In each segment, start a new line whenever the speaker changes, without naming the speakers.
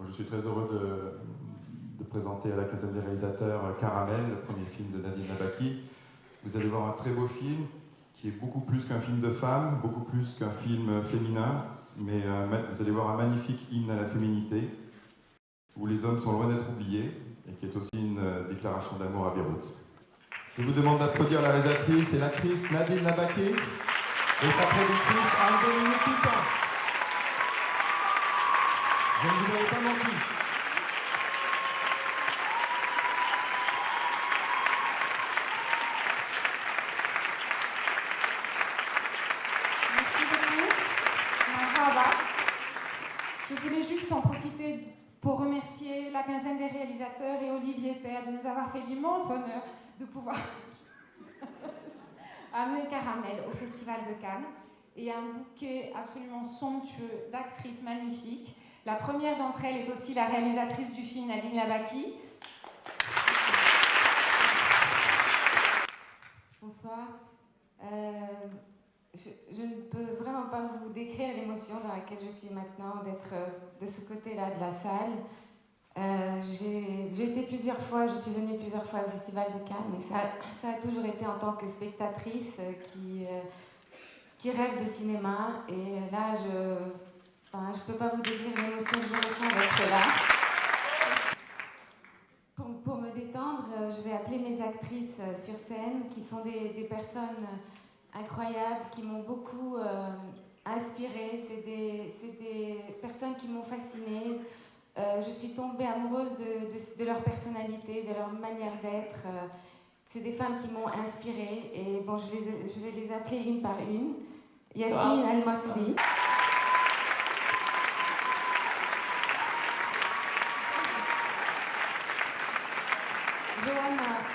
Je suis très heureux de présenter à la Quinzaine des réalisateurs Caramel, le premier film de Nadine Labaki. Vous allez voir un très beau film qui est beaucoup plus qu'un film de femmes, beaucoup plus qu'un film féminin, mais vous allez voir un magnifique hymne à la féminité, où les hommes sont loin d'être oubliés, et qui est aussi une déclaration d'amour à Beyrouth. Je vous demande d'applaudir la réalisatrice et l'actrice Nadine Labaki et sa productrice Anne-Dominique Toussaint. Je ne vous avais pas menti.
Merci beaucoup. Marhaba. Je voulais juste en profiter pour remercier la Quinzaine des réalisateurs et Olivier Père de nous avoir fait l'immense honneur de pouvoir amener Caramel au Festival de Cannes et un bouquet absolument somptueux d'actrices magnifiques. La première d'entre elles est aussi la réalisatrice du film, Nadine Labaki.
Bonsoir. Je ne peux vraiment pas vous décrire l'émotion dans laquelle je suis maintenant d'être de ce côté-là de la salle. J'ai été plusieurs fois, je suis venue plusieurs fois au Festival de Cannes, mais ça a toujours été en tant que spectatrice qui rêve de cinéma. Et là, je peux pas vous décrire l'émotion que je ressens d'être là. Pour me détendre, je vais appeler mes actrices sur scène, qui sont des personnes incroyables, qui m'ont beaucoup inspirée. C'est des personnes qui m'ont fascinée. Je suis tombée amoureuse de leur personnalité, de leur manière d'être. C'est des femmes qui m'ont inspirée. Et bon, je vais les appeler une par une. Yasmine Al-Masri.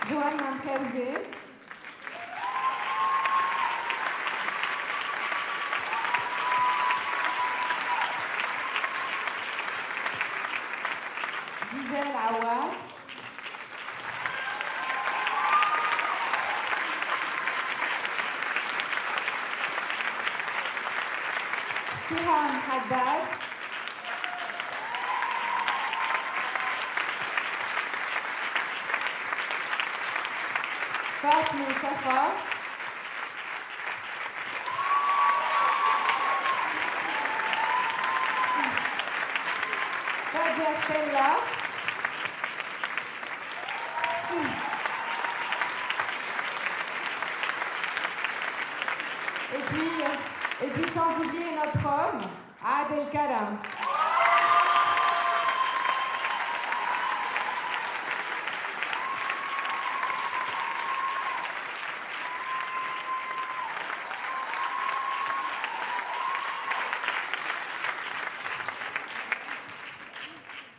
Johanna Mkerze. Gisèle Awad. Sirhan Haddad. Fatma Safa. Fadia Stella. Et puis sans oublier notre homme, Adel Karam.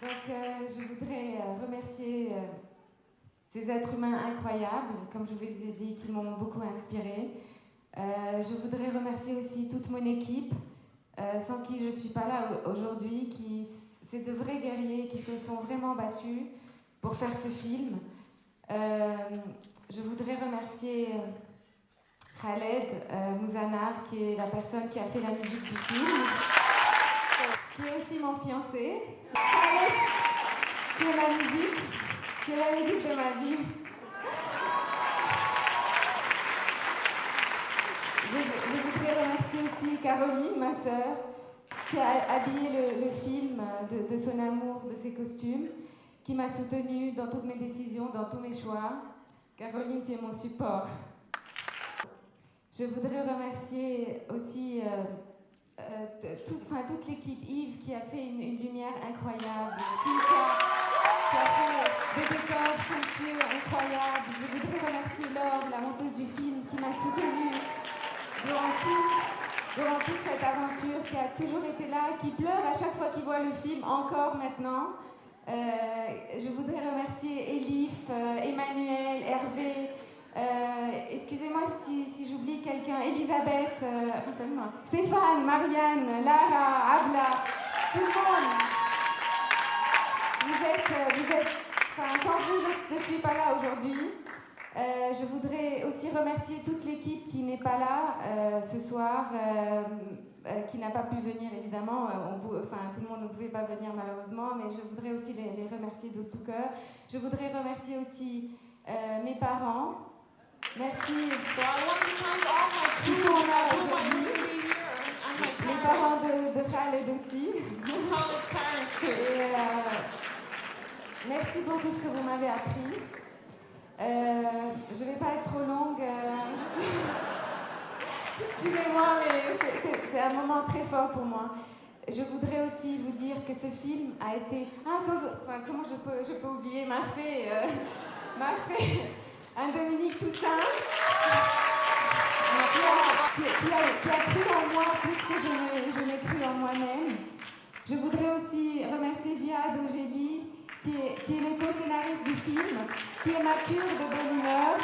Donc je voudrais remercier ces êtres humains incroyables, comme je vous ai dit, qui m'ont beaucoup inspirée. Je voudrais remercier aussi toute mon équipe, sans qui je ne suis pas là aujourd'hui, c'est de vrais guerriers qui se sont vraiment battus pour faire ce film. Je voudrais remercier Khaled Mouzanar, qui est la personne qui a fait la musique du film, qui est aussi mon fiancé. Khaled, tu es la musique de ma vie. Je voudrais remercier aussi Caroline, ma sœur, qui a habillé le film de son amour, de ses costumes, qui m'a soutenue dans toutes mes décisions, dans tous mes choix. Caroline, tu es mon support. Je voudrais remercier aussi toute l'équipe, Yves, qui a fait une lumière incroyable, Cynthia, qui a fait des décors somptueux, incroyables. Je voudrais remercier Laure, la monteuse du film, qui m'a soutenue durant toute cette aventure, qui a toujours été là, qui pleure à chaque fois qu'il voit le film, encore maintenant. Je voudrais remercier Elif, Emmanuel, Hervé, excusez-moi si j'oublie quelqu'un, Elisabeth, Stéphane, Marianne, Lara, Abla, tout le monde. Vous êtes sans vous, je ne suis pas là aujourd'hui. Je voudrais aussi remercier toute l'équipe qui n'est pas là ce soir, qui n'a pas pu venir évidemment. Tout le monde ne pouvait pas venir malheureusement, mais je voudrais aussi les remercier de tout cœur. Je voudrais remercier aussi mes parents. Merci. Qui sont là aujourd'hui. Les parents de Khaled aussi. Et, merci pour tout ce que vous m'avez appris. Je ne vais pas être trop longue. Excusez-moi, mais c'est un moment très fort pour moi. Je voudrais aussi vous dire que ce film a été... comment je peux oublier m'a fait un Dominique Toussaint qui a cru en moi plus que je n'ai cru en moi-même. Je voudrais aussi remercier Jihad Ogeli, qui est le co-scénariste du film, qui est ma cure de bonne humeur.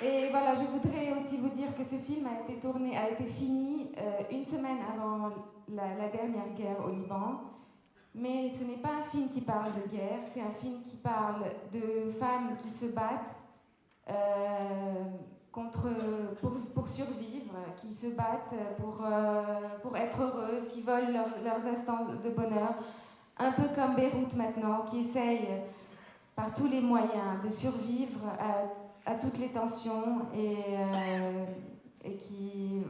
Et voilà, je voudrais aussi vous dire que ce film a été fini une semaine avant la dernière guerre au Liban. Mais ce n'est pas un film qui parle de guerre, c'est un film qui parle de femmes qui se battent pour survivre, qui se battent pour être heureuses, qui veulent leurs instants de bonheur. Un peu comme Beyrouth maintenant, qui essaye par tous les moyens de survivre à toutes les tensions et qui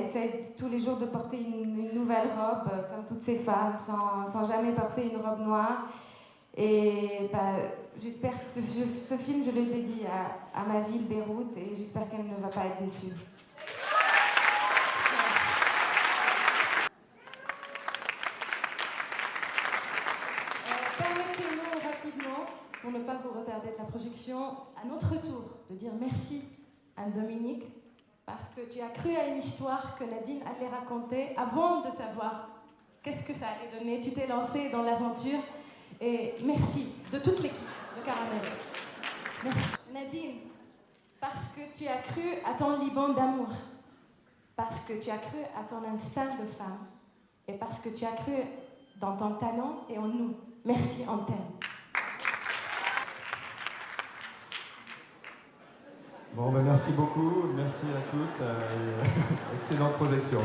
essaye tous les jours de porter une nouvelle robe, comme toutes ces femmes, sans jamais porter une robe noire. Et j'espère que ce film, je le dédie à ma ville, Beyrouth, et j'espère qu'elle ne va pas être déçue.
Permettez-nous rapidement, pour ne pas vous retarder de la projection, à notre tour de dire merci à Dominique, parce que tu as cru à une histoire que Nadine allait raconter avant de savoir qu'est-ce que ça allait donner. Tu t'es lancée dans l'aventure et merci de toute l'équipe de Caramel. Merci. Nadine, parce que tu as cru à ton Liban d'amour, parce que tu as cru à ton instinct de femme et parce que tu as cru dans ton talent et en nous. Merci, on t'aime.
Bon, merci beaucoup, merci à toutes, excellente projection.